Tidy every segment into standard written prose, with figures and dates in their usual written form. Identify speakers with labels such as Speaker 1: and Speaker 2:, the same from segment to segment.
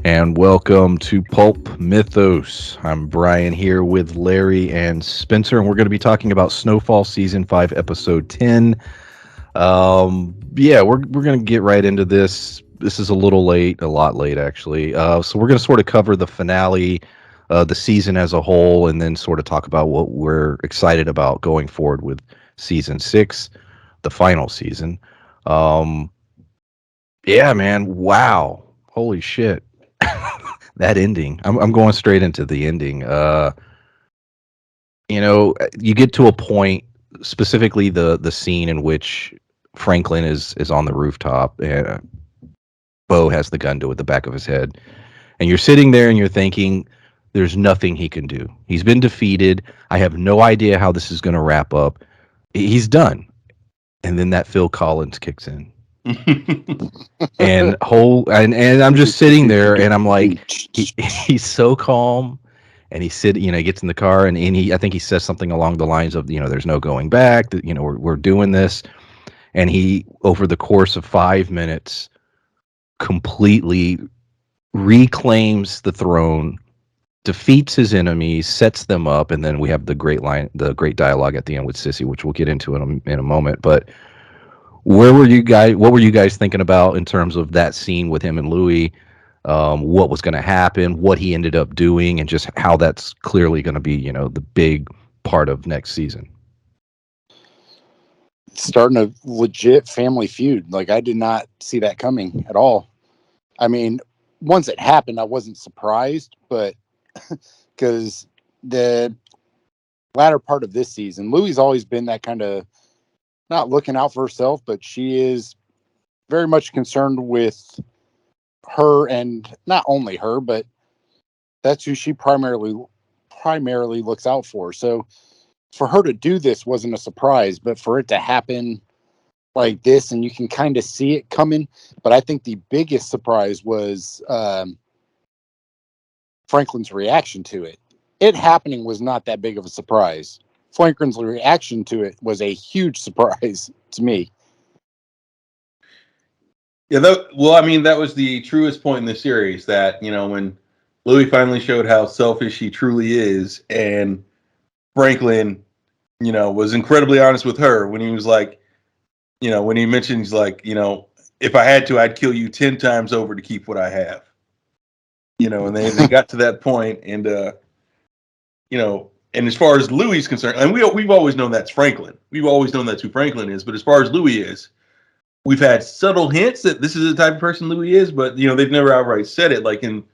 Speaker 1: and welcome to Pulp Mythos. I'm Brian here with Larry and Spencer, and we're going to be talking about Snowfall Season 5, Episode 10. We're going to get right into this. This is a little late, a lot late, actually. So we're going to sort of cover the finale, the season as a whole, and then sort of talk about what we're excited about going forward with Season 6, the final season. Um, yeah, man. Wow. Holy shit. That ending. I'm going straight into the ending. You get to a point, specifically the scene in which Franklin is on the rooftop and Bo has the gun to the back of his head, and you're sitting there and you're thinking, "There's nothing he can do. He's been defeated. I have no idea how this is going to wrap up. He's done." And then that Phil Collins kicks in. And I'm just sitting there and I'm like, he's so calm, and he gets in the car, and I think he says something along the lines of, there's no going back, that, we're doing this. And he, over the course of 5 minutes, completely reclaims the throne, defeats his enemies, sets them up, and then we have the great dialogue at the end with Sissy, which we'll get into in a moment. But where were you guys? What were you guys thinking about in terms of that scene with him and Louis? What was going to happen? What he ended up doing, and just how that's clearly going to be, the big part of next season.
Speaker 2: Starting a legit family feud. Like, I did not see that coming at all. I mean, once it happened, I wasn't surprised, but because the latter part of this season, Louie's always been that kind of not looking out for herself, but she is very much concerned with her, and not only her, but that's who she primarily looks out for. So for her to do this wasn't a surprise, but for it to happen like this, and you can kind of see it coming. But I think the biggest surprise was Franklin's reaction to it. It happening was not that big of a surprise. Franklin's reaction to it was a huge surprise to me.
Speaker 3: Yeah, that was the truest point in the series, that, when Louis finally showed how selfish he truly is, and Franklin, was incredibly honest with her when he was like, when he mentions, like, if I had to, I'd kill you 10 times over to keep what I have. And they got to that point, and and as far as Louis is concerned, and we've always known that's Franklin. We've always known that's who Franklin is. But as far as Louis is, we've had subtle hints that this is the type of person Louis is, but they've never outright said it. Like in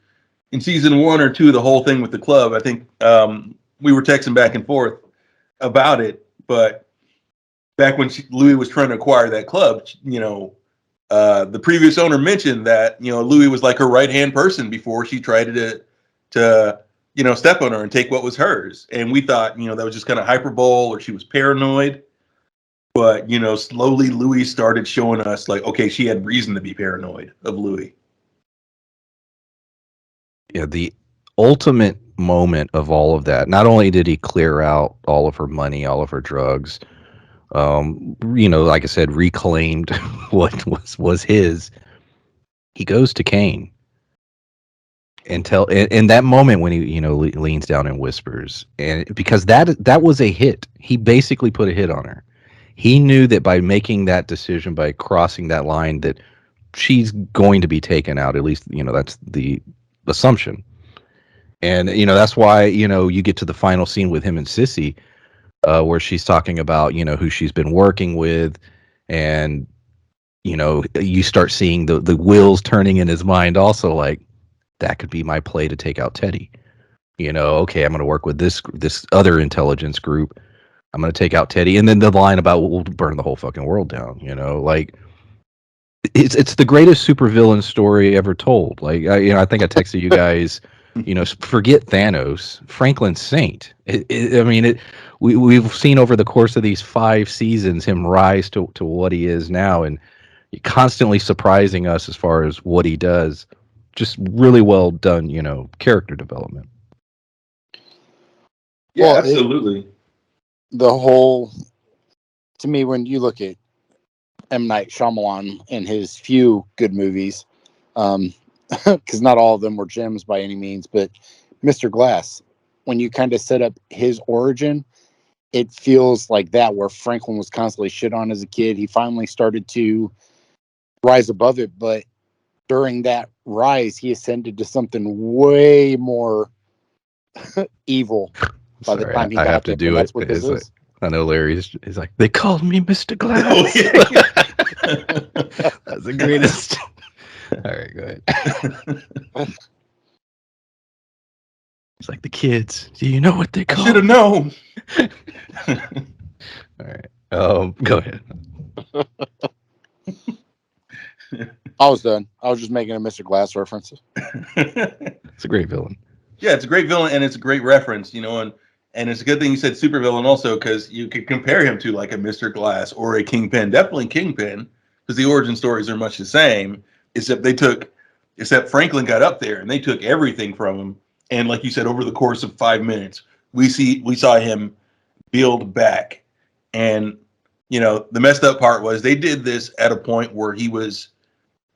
Speaker 3: season 1 or 2, the whole thing with the club, I think we were texting back and forth about it. But back when Louis was trying to acquire that club, the previous owner mentioned that Louis was like her right hand person before she tried to step on her and take what was hers. And we thought that was just kind of hyperbole, or she was paranoid. But, slowly Louis started showing us, like, okay, she had reason to be paranoid of Louis.
Speaker 1: Yeah, the ultimate moment of all of that, not only did he clear out all of her money, all of her drugs, like I said, reclaimed what was his, he goes to Kane and in that moment when he, leans down and whispers, and because that was a hit. He basically put a hit on her. He knew that by making that decision, by crossing that line, that she's going to be taken out. At least, that's the assumption. And, that's why, you get to the final scene with him and Sissy, where she's talking about, who she's been working with. And, you start seeing the wheels turning in his mind also, like, that could be my play to take out Teddy. Okay, I'm going to work with this other intelligence group. I'm going to take out Teddy. And then the line about we'll burn the whole fucking world down, like, it's the greatest supervillain story ever told. Like, I think I texted you guys, forget Thanos, Franklin Saint. We've seen over the course of these 5 seasons him rise to what he is now, and constantly surprising us as far as what he does. Just really well done, character development.
Speaker 3: Yeah, well, absolutely.
Speaker 2: To me, when you look at M. Night Shyamalan and his few good movies, because not all of them were gems by any means, but Mr. Glass, when you kind of set up his origin, it feels like that, where Franklin was constantly shit on as a kid. He finally started to rise above it, but during that rise, he ascended to something way more evil by the
Speaker 1: Sorry,
Speaker 2: time he
Speaker 1: I have
Speaker 2: got
Speaker 1: to
Speaker 2: there. And
Speaker 1: do it.
Speaker 2: that's what this
Speaker 1: It's like,
Speaker 2: is.
Speaker 1: I know Larry's is like, they called me Mr.
Speaker 3: Oh
Speaker 1: Glass.
Speaker 3: yeah.
Speaker 1: That's the greatest. All right, go ahead. It's like the kids. Do you know what they
Speaker 3: I
Speaker 1: call
Speaker 3: should have
Speaker 1: me?
Speaker 3: known.
Speaker 1: All right. Go ahead.
Speaker 2: I was done. I was just making a Mr. Glass reference.
Speaker 1: It's a great villain.
Speaker 3: Yeah, it's a great villain and it's a great reference, and it's a good thing you said supervillain also because you could compare him to like a Mr. Glass or a Kingpin. Definitely Kingpin, because the origin stories are much the same, except except Franklin got up there and they took everything from him. And like you said, over the course of 5 minutes, we saw him build back. And the messed up part was they did this at a point where he was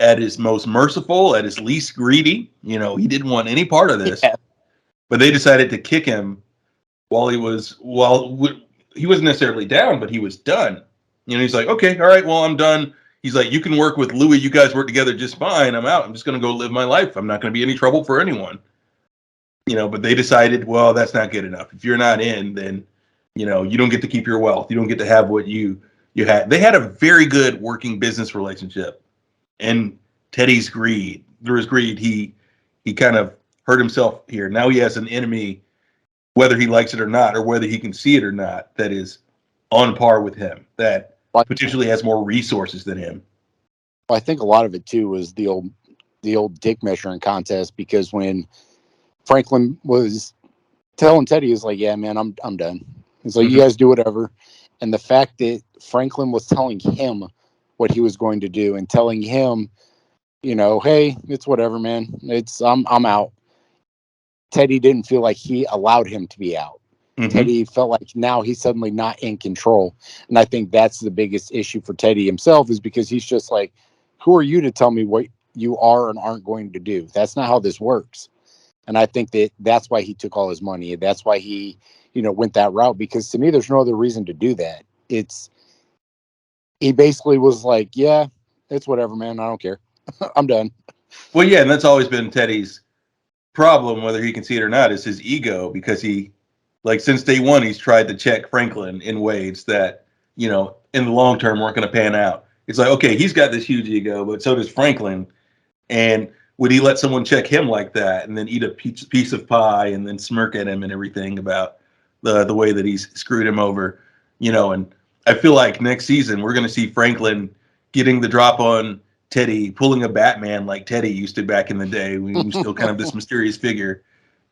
Speaker 3: at his most merciful, at his least greedy. He didn't want any part of this,
Speaker 2: Yeah.
Speaker 3: but they decided to kick him while he wasn't necessarily down, but he was done. He's like, okay, all right, well, I'm done. He's like, you can work with Louis. You guys work together just fine. I'm out. I'm just going to go live my life. I'm not going to be any trouble for anyone. But they decided, well, that's not good enough. If you're not in, then, you don't get to keep your wealth. You don't get to have what you had. They had a very good working business relationship. And Teddy's greed, through his greed, he kind of hurt himself here. Now he has an enemy, whether he likes it or not, or whether he can see it or not, that is on par with him, that
Speaker 2: But
Speaker 3: potentially has more resources than him.
Speaker 2: I think a lot of it too was the old dick measuring contest, because when Franklin was telling Teddy, he was like, "Yeah, man, I'm done." He's like, "You guys do whatever." And the fact that Franklin was telling him what he was going to do and telling him, hey, it's whatever, man. I'm out. Teddy didn't feel like he allowed him to be out. Teddy felt like now he's suddenly not in control. And I think that's the biggest issue for Teddy himself, is because he's just like, who are you to tell me what you are and aren't going to do? That's not how this works. And I think that's why he took all his money. That's why he, went that route, because to me, there's no other reason to do that. He basically was like, yeah, it's whatever, man. I don't care. I'm done.
Speaker 3: Well, yeah, and that's always been Teddy's problem, whether he can see it or not, is his ego, because since day one, he's tried to check Franklin in ways that, in the long term weren't going to pan out. It's like, okay, he's got this huge ego, but so does Franklin. And would he let someone check him like that and then eat a piece of pie and then smirk at him and everything about the way that he's screwed him over? And I feel like next season we're going to see Franklin getting the drop on Teddy, pulling a Batman like Teddy used to back in the day when he was still kind of this mysterious figure,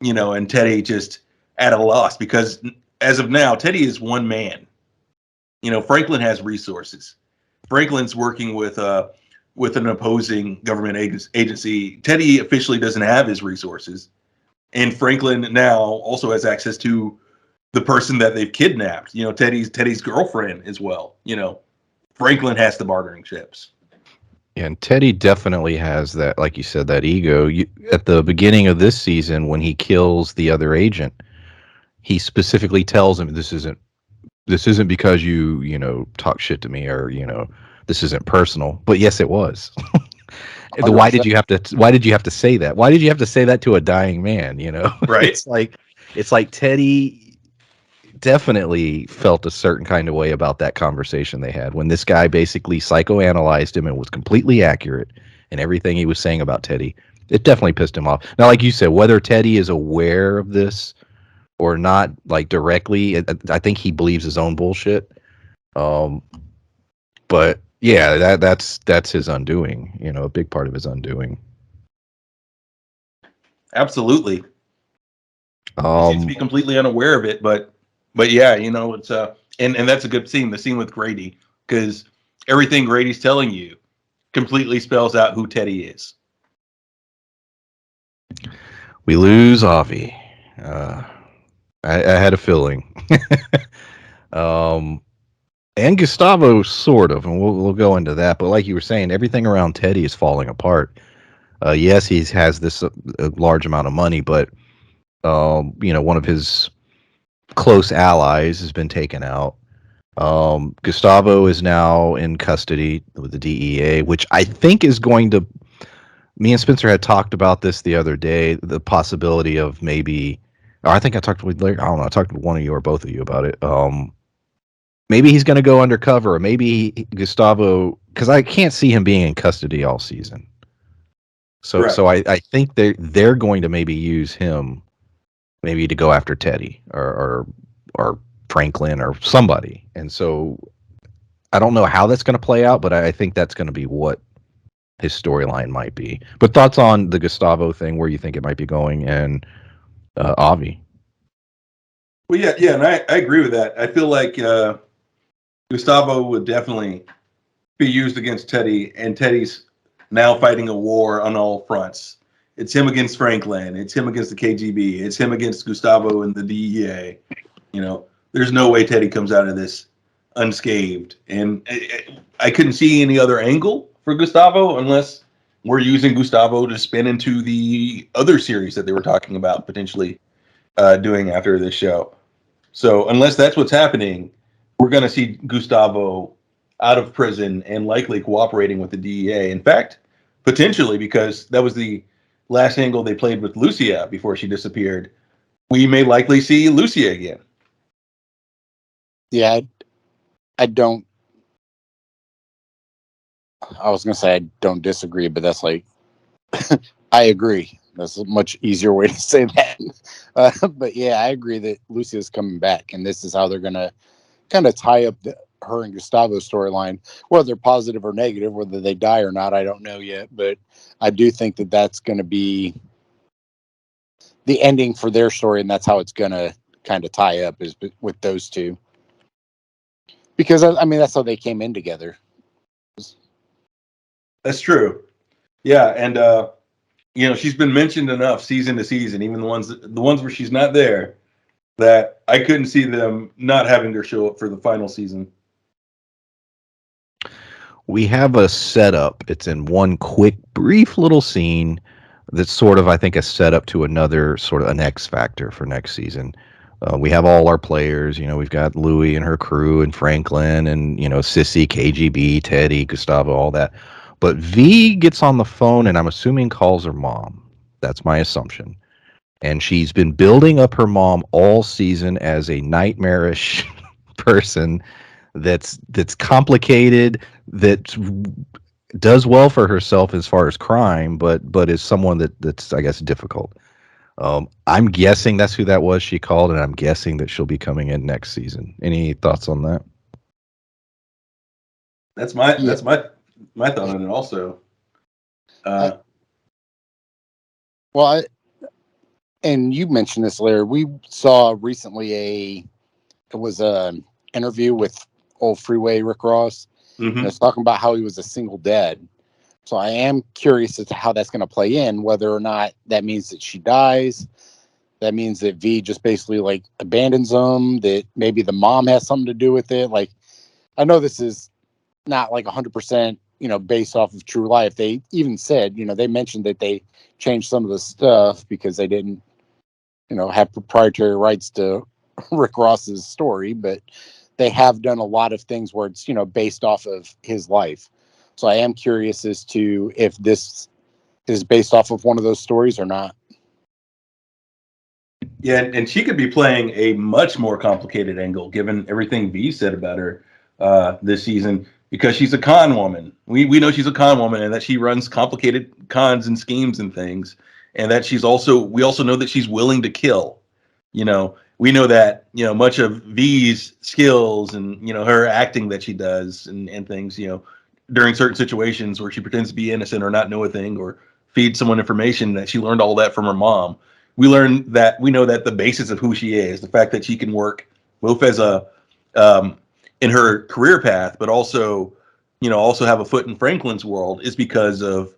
Speaker 3: and Teddy just at a loss, because as of now, Teddy is one man. Franklin has resources. Franklin's working with an opposing government agency. Teddy officially doesn't have his resources, and Franklin now also has access to the person that they've kidnapped. Teddy's girlfriend as well. Franklin has the bartering chips.
Speaker 1: And Teddy definitely has that, like you said, that ego. At the beginning of this season, when he kills the other agent, he specifically tells him, this isn't because you talk shit to me, or this isn't personal. But yes, it was. Why did
Speaker 2: 100%.
Speaker 1: you have to say that? Why did you have to say that to a dying man?
Speaker 3: Right.
Speaker 1: It's like Teddy definitely felt a certain kind of way about that conversation they had, when this guy basically psychoanalyzed him and was completely accurate in everything he was saying about Teddy. It definitely pissed him off. Now, like you said, whether Teddy is aware of this or not, like directly, I think he believes his own bullshit. But yeah, that's his undoing. A big part of his undoing.
Speaker 3: Absolutely. He seems to be completely unaware of it, but yeah, it's and that's a good scene, the scene with Grady, because everything Grady's telling you completely spells out who Teddy is.
Speaker 1: We lose Avi. I had a feeling. And Gustavo, sort of, and we'll go into that. But like you were saying, everything around Teddy is falling apart. Yes, he has this a large amount of money, but one of his close allies has been taken out. Gustavo is now in custody with the DEA, which I think is going to. Me and Spencer had talked about this the other day. The possibility of maybe, or I think I talked with Larry. I don't know. I talked with one of you or both of you about it. Maybe he's going to go undercover, or maybe Gustavo, because I can't see him being in custody all season. So I think they're going to maybe use him, maybe to go after Teddy or Franklin or somebody. And so I don't know how that's going to play out, but I think that's going to be what his storyline might be. But thoughts on the Gustavo thing, where you think it might be going, and Avi?
Speaker 3: Well, yeah, and I agree with that. I feel like Gustavo would definitely be used against Teddy, and Teddy's now fighting a war on all fronts. It's him against Franklin. It's him against the KGB. It's him against Gustavo and the DEA. There's no way Teddy comes out of this unscathed. And I couldn't see any other angle for Gustavo unless we're using Gustavo to spin into the other series that they were talking about potentially doing after this show. So unless that's what's happening, we're going to see Gustavo out of prison and likely cooperating with the DEA. In fact, potentially, because that was the last angle they played with Lucia before she disappeared, we may likely see Lucia again.
Speaker 2: Yeah, I don't. I was gonna say I don't disagree, but that's like I agree. That's a much easier way to say that. But yeah, I agree that Lucia's coming back, and this is how they're gonna kind of tie up her and Gustavo's storyline, whether positive or negative, whether they die or not, I don't know yet. But I do think that that's going to be the ending for their story, and that's how it's going to kind of tie up is with those two. Because I mean, that's how they came in together.
Speaker 3: That's true. Yeah, and she's been mentioned enough season to season, even the ones where she's not there, that I couldn't see them not having her show up for the final season.
Speaker 1: We have a setup. It's in one quick, brief little scene that's sort of, I think, a setup to another sort of an X factor for next season. We have all our players. We've got Louie and her crew, and Franklin, and Sissy, KGB, Teddy, Gustavo, all that. But V gets on the phone, and I'm assuming calls her mom. That's my assumption. And she's been building up her mom all season as a nightmarish person that's complicated, that does well for herself as far as crime, but is someone that's, I guess, difficult. I'm guessing that's who that was she called, and I'm guessing that she'll be coming in next season. Any thoughts on that?
Speaker 3: That's my thought on it also.
Speaker 2: And you mentioned this, Larry. We saw recently it was an interview with old Freeway Rick Ross.
Speaker 3: Mm-hmm.
Speaker 2: It's talking about how he was a single dad. So I am curious as to how that's going to play in, whether or not that means that she dies. That means that V just basically like abandons them, that maybe the mom has something to do with it. Like, I know this is not like 100%, based off of true life. They even said, they mentioned that they changed some of the stuff because they didn't, have proprietary rights to Rick Ross's story, but they have done a lot of things where it's, based off of his life. So I am curious as to if this is based off of one of those stories or not.
Speaker 3: Yeah, and she could be playing a much more complicated angle, given everything V said about her this season, because she's a con woman. We know she's a con woman, and that she runs complicated cons and schemes and things, and that we also know that she's willing to kill. We know that much of V's skills and her acting that she does and things during certain situations where she pretends to be innocent or not know a thing or feed someone information, that she learned all that from her mom. We know that the basis of who she is, the fact that she can work both as a in her career path, but also have a foot in Franklin's world, is because of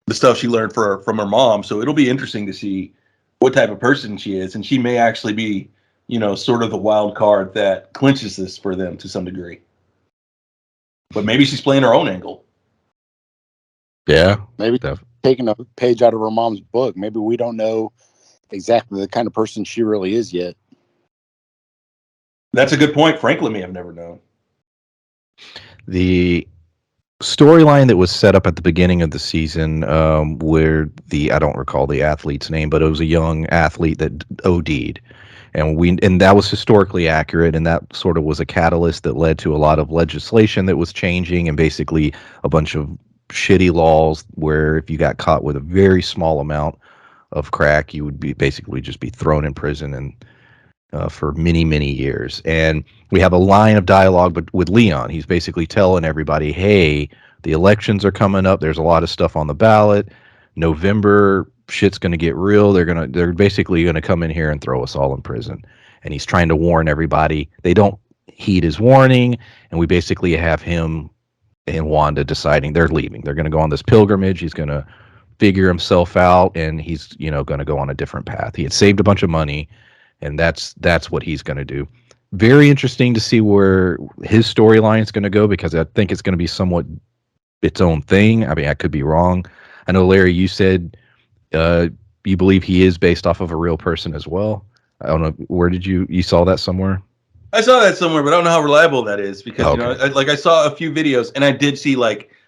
Speaker 3: the stuff she learned from her mom. So it'll be interesting to see what type of person she is, and she may actually be sort of the wild card that clinches this for them to some degree. But maybe she's playing her own angle.
Speaker 1: Yeah,
Speaker 2: maybe taking a page out of her mom's book. Maybe we don't know exactly the kind of person she really is yet.
Speaker 3: That's a good point. Franklin may have never known.
Speaker 1: The storyline that was set up at the beginning of the season, where I don't recall the athlete's name, but it was a young athlete that OD'd, and that was historically accurate, and that sort of was a catalyst that led to a lot of legislation that was changing, and basically a bunch of shitty laws where if you got caught with a very small amount of crack, you would be basically just be thrown in prison and for many, many years. And we have a line of dialogue with Leon. He's basically telling everybody, hey, the elections are coming up. There's a lot of stuff on the ballot. November, shit's going to get real. They're basically going to come in here and throw us all in prison. And he's trying to warn everybody. They don't heed his warning. And we basically have him and Wanda deciding they're leaving. They're going to go on this pilgrimage. He's going to figure himself out, and he's, going to go on a different path. He had saved a bunch of money, and that's what he's going to do. Very interesting to see where his storyline is going to go, because I think it's going to be somewhat its own thing. I mean, I could be wrong. I know, Larry, you said you believe he is based off of a real person as well. I don't know, where did you saw that somewhere?
Speaker 3: I saw that somewhere, but I don't know how reliable that is, because
Speaker 1: Okay.
Speaker 3: I saw a few videos, and I did see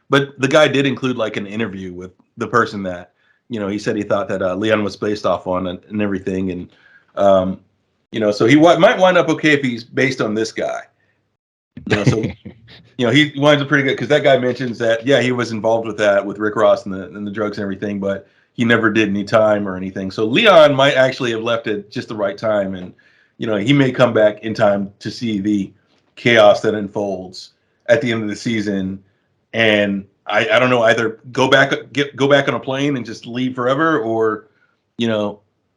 Speaker 3: but the guy did include like an interview with the person that he said he thought that Leon was based off on, and everything, and so he might wind up okay if he's based on this guy. So he winds up pretty good, because that guy mentions that he was involved with that, with Rick Ross and the drugs and everything, but he never did any time or anything. So Leon might actually have left at just the right time, and he may come back in time to see the chaos that unfolds at the end of the season. And I don't know, either go back on a plane and just leave forever, or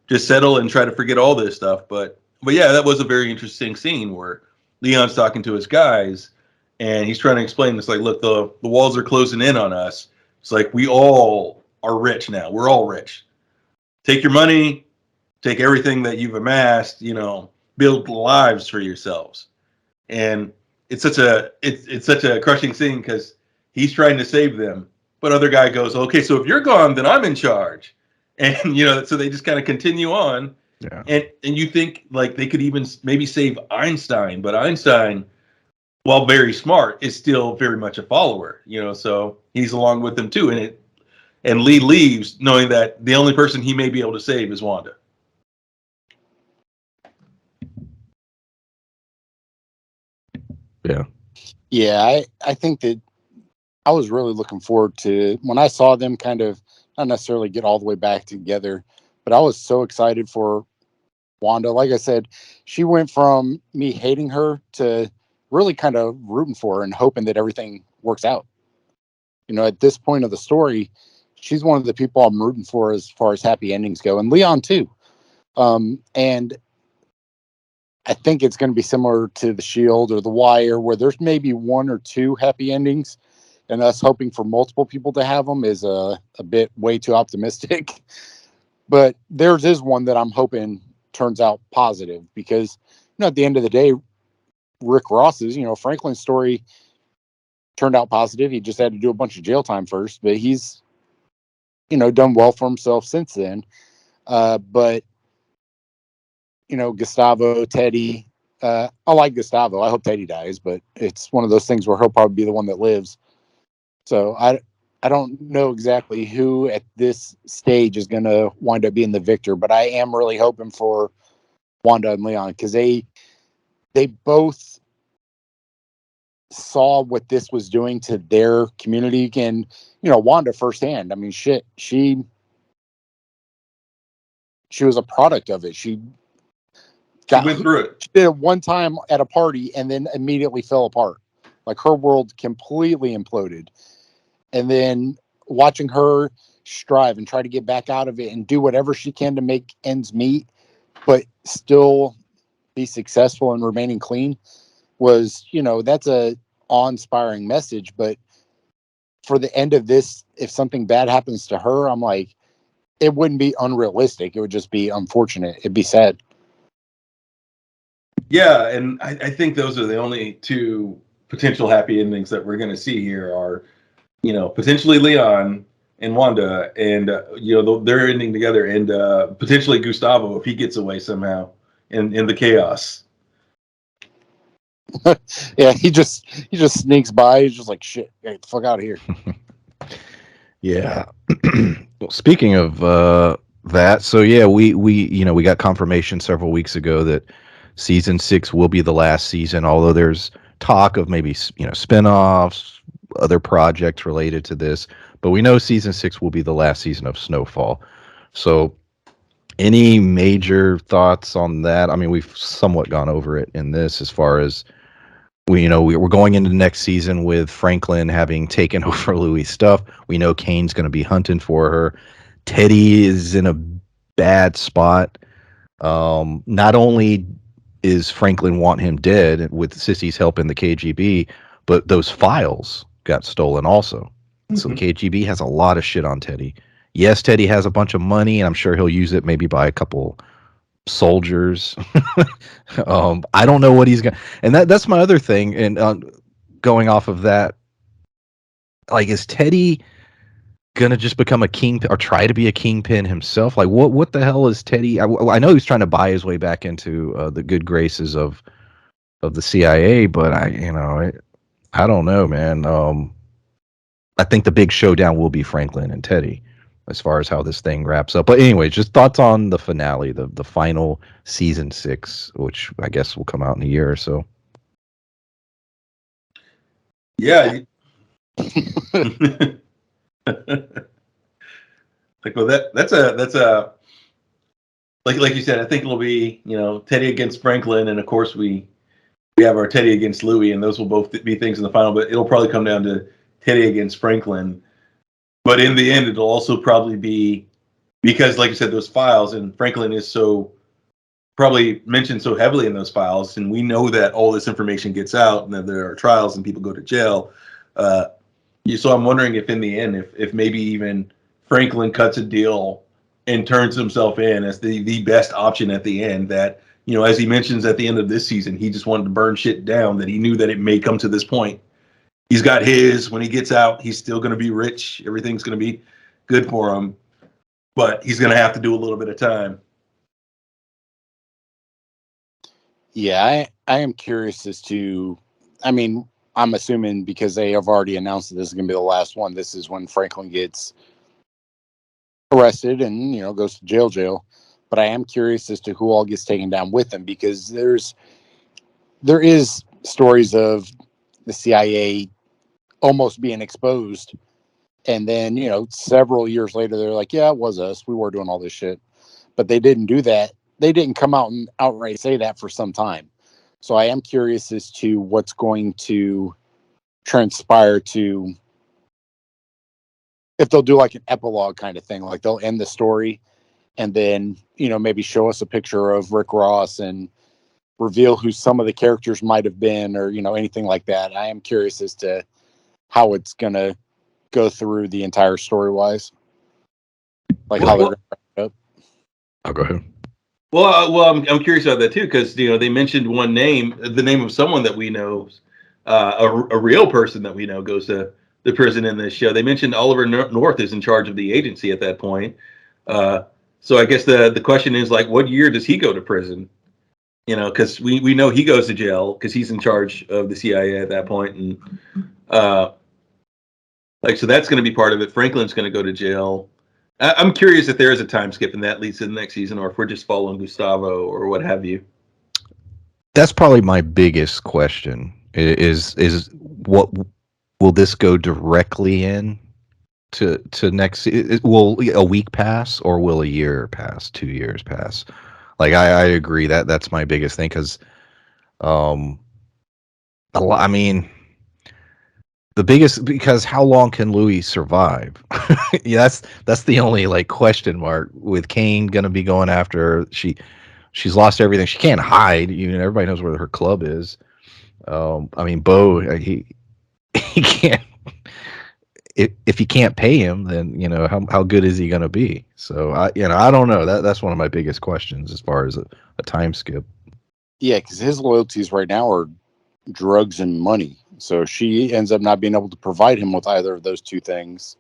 Speaker 3: just settle and try to forget all this stuff. But yeah, that was a very interesting scene where Leon's talking to his guys, and he's trying to explain this, like, look, the walls are closing in on us. It's like, we all are rich now. We're all rich. Take your money, take everything that you've amassed, build lives for yourselves. And it's such a crushing scene, because he's trying to save them, but other guy goes, okay, so if you're gone, then I'm in charge. And so they just kind of continue on.
Speaker 1: Yeah.
Speaker 3: And you think like they could even maybe save Einstein, but Einstein, while very smart, is still very much a follower, so he's along with them too. And Lee leaves knowing that the only person he may be able to save is Wanda.
Speaker 1: Yeah.
Speaker 2: Yeah, I think that I was really looking forward to when I saw them kind of not necessarily get all the way back together, but I was so excited for Wanda. Like I said, she went from me hating her to really kind of rooting for her and hoping that everything works out. At this point of the story, she's one of the people I'm rooting for as far as happy endings go, and Leon too. And I think it's going to be similar to The Shield or The Wire, where there's maybe one or two happy endings, and us hoping for multiple people to have them is a bit way too optimistic. But theirs is one that I'm hoping turns out positive, because at the end of the day, Rick Ross's, Franklin's story turned out positive. He just had to do a bunch of jail time first, but he's done well for himself since then. But Gustavo, Teddy, I like Gustavo. I hope Teddy dies, but it's one of those things where he'll probably be the one that lives. So I don't know exactly who at this stage is going to wind up being the victor, but I am really hoping for Wanda and Leon, because they both saw what this was doing to their community, and Wanda firsthand. I mean, shit, she was a product of it. She
Speaker 3: Went through it.
Speaker 2: She did it one time at a party and then immediately fell apart. Like, her world completely imploded. And then watching her strive and try to get back out of it and do whatever she can to make ends meet, but still be successful and remaining clean, was, that's a awe-inspiring message. But for the end of this, if something bad happens to her, I'm like, it wouldn't be unrealistic. It would just be unfortunate. It'd be sad.
Speaker 3: Yeah, and I think those are the only two potential happy endings that we're going to see here are, potentially Leon and Wanda, and they're ending together, and potentially Gustavo if he gets away somehow in the chaos.
Speaker 2: Yeah, he just sneaks by. He's just like, shit, get the fuck out of here.
Speaker 1: Yeah. Well, speaking of that, so yeah, we got confirmation several weeks ago that season 6 will be the last season. Although there's talk of maybe spinoffs, other projects related to this, but we know season 6 will be the last season of Snowfall. So, any major thoughts on that? I mean, we've somewhat gone over it in this as far as we're going into the next season with Franklin having taken over Louis' stuff. We know Kane's going to be hunting for her. Teddy is in a bad spot. Not only is Franklin want him dead with Sissy's help in the KGB, but those files got stolen also. So the KGB has a lot of shit on Teddy. Yes, Teddy has a bunch of money, and I'm sure he'll use it maybe buy a couple soldiers. I don't know what he's going to, and that's my other thing. And going off of that, like, is Teddy gonna just become a king or try to be a kingpin himself? Like, what the hell is Teddy? I know he's trying to buy his way back into the good graces of the CIA, but I don't know, man. I think the big showdown will be Franklin and Teddy as far as how this thing wraps up. But anyway, just thoughts on the finale, the final season 6, which I guess will come out in a year or so.
Speaker 3: Yeah. Like, well, that's a like you said. I think it'll be Teddy against Franklin, and of course we have our Teddy against Louis, and those will both be things in the final. But it'll probably come down to Teddy against Franklin. But in the end, it'll also probably be because, like you said, those files, and Franklin is so probably mentioned so heavily in those files, and we know that all this information gets out, and that there are trials and people go to jail. So I'm wondering if in the end, if maybe even Franklin cuts a deal and turns himself in as the best option at the end. That as he mentions at the end of this season, he just wanted to burn shit down. That he knew that it may come to this point. He's got his. When he gets out, he's still going to be rich. Everything's going to be good for him, but he's going to have to do a little bit of time.
Speaker 2: Yeah, I am curious as to, I mean, I'm assuming because they have already announced that this is going to be the last one. This is when Franklin gets arrested and, goes to jail. But I am curious as to who all gets taken down with him, because there is stories of the CIA almost being exposed. And then, several years later, they're like, yeah, it was us. We were doing all this shit. But they didn't do that. They didn't come out and outright say that for some time. So I am curious as to what's going to transpire to, if they'll do like an epilogue kind of thing, like they'll end the story and then, maybe show us a picture of Rick Ross and reveal who some of the characters might have been, or, anything like that. I am curious as to how it's going to go through the entire story wise. Like how they're going to wrap it up.
Speaker 1: I'll go ahead.
Speaker 3: Well, I'm curious about that too, because they mentioned one name, the name of someone that we know, a real person that we know goes to the prison in this show. They mentioned Oliver North is in charge of the agency at that point. So I guess the question is, like, what year does he go to prison? Because we know he goes to jail because he's in charge of the CIA at that point, and so that's going to be part of it. Franklin's going to go to jail. I'm curious if there is a time skip and that leads to the next season, or if we're just following Gustavo or what have you.
Speaker 1: That's probably my biggest question. Is what will this go directly in to next? Will a week pass, or will a year pass? 2 years pass? Like, I agree that's my biggest thing, because I mean, the biggest, because how long can Louis survive? Yeah, that's the only like question mark, with Kane gonna be going after her. She's lost everything. She can't hide. Everybody knows where her club is. I mean, Bo, he can't. If he can't pay him, then how good is he gonna be? So I don't know. That's one of my biggest questions as far as a time skip.
Speaker 2: Yeah, because his loyalties right now are drugs and money. So she ends up not being able to provide him with either of those two things.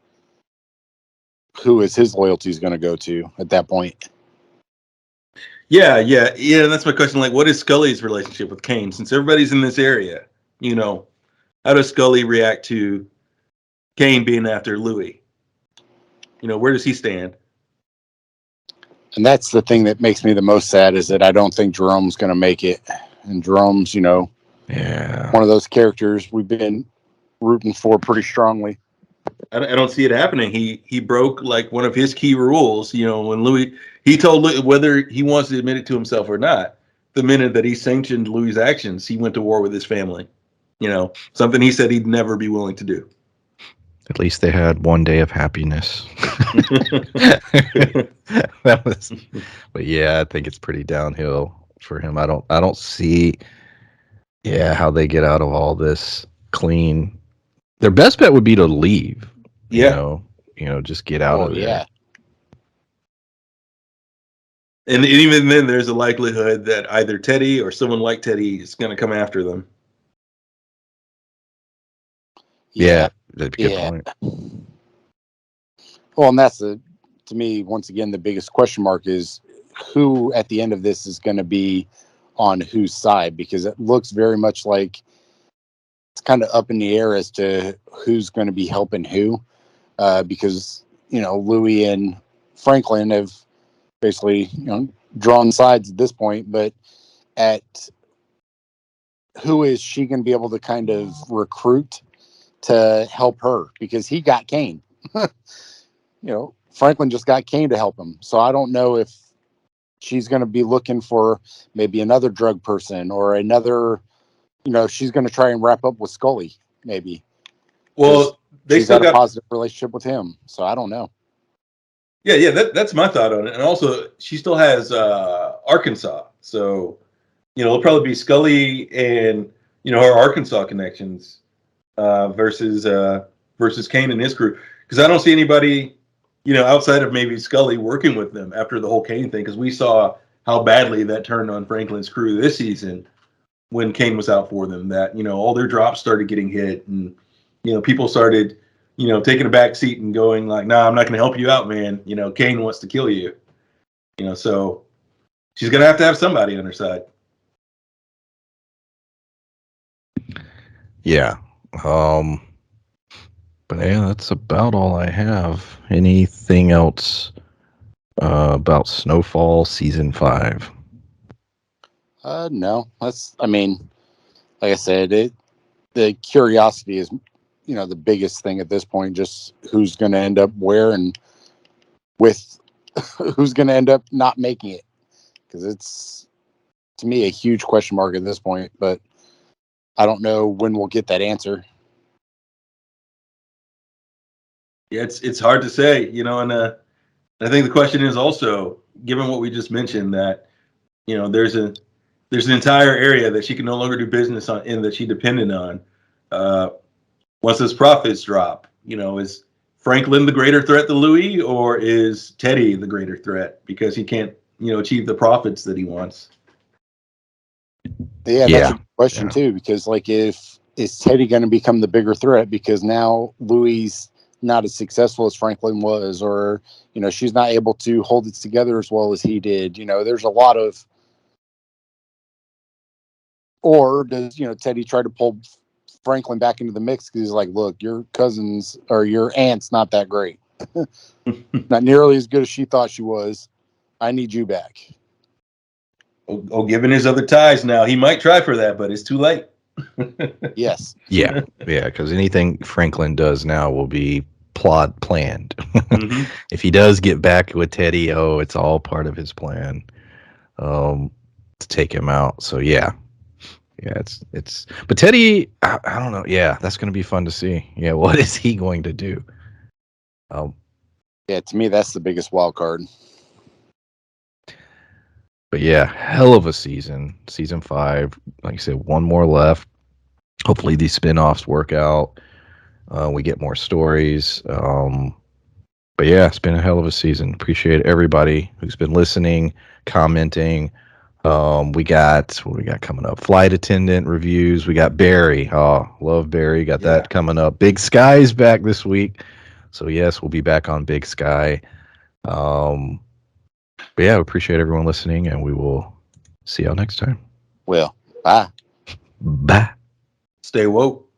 Speaker 2: who is his loyalties going to go to at that point?
Speaker 3: Yeah. That's my question. Like, what is Scully's relationship with Kane? Since everybody's in this area, how does Scully react to Kane being after Louis? Where does he stand?
Speaker 2: And that's the thing that makes me the most sad, is that I don't think Jerome's going to make it. And Jerome's, one of those characters we've been rooting for pretty strongly.
Speaker 3: I don't see it happening. He broke like one of his key rules. When he told Louis, whether he wants to admit it to himself or not, the minute that he sanctioned Louis' actions, he went to war with his family. Something he said he'd never be willing to do.
Speaker 1: At least they had one day of happiness. But yeah, I think it's pretty downhill for him. I don't see, how they get out of all this clean. Their best bet would be to leave.
Speaker 3: Yeah.
Speaker 1: Just get out of there.
Speaker 2: Yeah.
Speaker 3: And even then, there's a likelihood that either Teddy or someone like Teddy is going to come after them.
Speaker 1: Yeah, that's a good point.
Speaker 2: Well, and that's to me, once again, the biggest question mark is who at the end of this is going to be on whose side, because it looks very much like it's kind of up in the air as to who's going to be helping who, because Louis and Franklin have basically drawn sides at this point, but at who is she going to be able to kind of recruit to help her, because he got Kane. Franklin just got Kane to help him. So I don't know if she's going to be looking for maybe another drug person or another, she's going to try and wrap up with Scully, maybe.
Speaker 3: Well,
Speaker 2: she's got a positive relationship with him. So I don't know.
Speaker 3: Yeah, that's my thought on it. And also, she still has Arkansas. So, it'll probably be Scully and, her Arkansas connections versus Kane and his crew. Because I don't see anybody, outside of maybe Scully working with them after the whole Kane thing. Because we saw how badly that turned on Franklin's crew this season when Kane was out for them. That, all their drops started getting hit. And, people started, taking a back seat and going like, nah, I'm not going to help you out, man. Kane wants to kill you. So she's going to have somebody on her side.
Speaker 1: Yeah. But yeah, that's about all I have. Anything else about Snowfall season 5?
Speaker 2: No. Like I said, the curiosity is, the biggest thing at this point. Just who's going to end up where, and with who's going to end up not making it, because it's, to me, a huge question mark at this point. But I don't know when we'll get that answer.
Speaker 3: Yeah, it's hard to say, and I think the question is also, given what we just mentioned, that there's an entire area that she can no longer do business on, and that she depended on. Once those profits drop, is Franklin the greater threat to Louis, or is Teddy the greater threat because he can't achieve the profits that he wants?
Speaker 2: Yeah, that's a good question too, because is Teddy going to become the bigger threat because now Louis not as successful as Franklin was, or she's not able to hold it together as well as he did. There's a lot of, or does Teddy try to pull Franklin back into the mix because he's like, look, your cousins or your aunt's not that great, not nearly as good as she thought she was. I need you back.
Speaker 3: Given his other ties now, he might try for that, but it's too late.
Speaker 2: Yes.
Speaker 1: Yeah, because anything Franklin does now will be planned. Mm-hmm. If he does get back with Teddy, it's all part of his plan to take him out. So yeah, it's. But Teddy, I don't know. Yeah, that's going to be fun to see. Yeah, what is he going to do?
Speaker 2: Yeah, to me, that's the biggest wild card.
Speaker 1: But yeah, hell of a season 5. Like I said, one more left. Hopefully these spinoffs work out. We get more stories. But yeah, it's been a hell of a season. Appreciate everybody who's been listening, commenting. We got what we got coming up? Flight attendant reviews. We got Barry. Oh, love Barry. Got that coming up. Big Sky's back this week. So yes, we'll be back on Big Sky. But yeah, we appreciate everyone listening, and we will see y'all next time.
Speaker 2: Well, bye.
Speaker 1: Bye.
Speaker 3: Stay woke.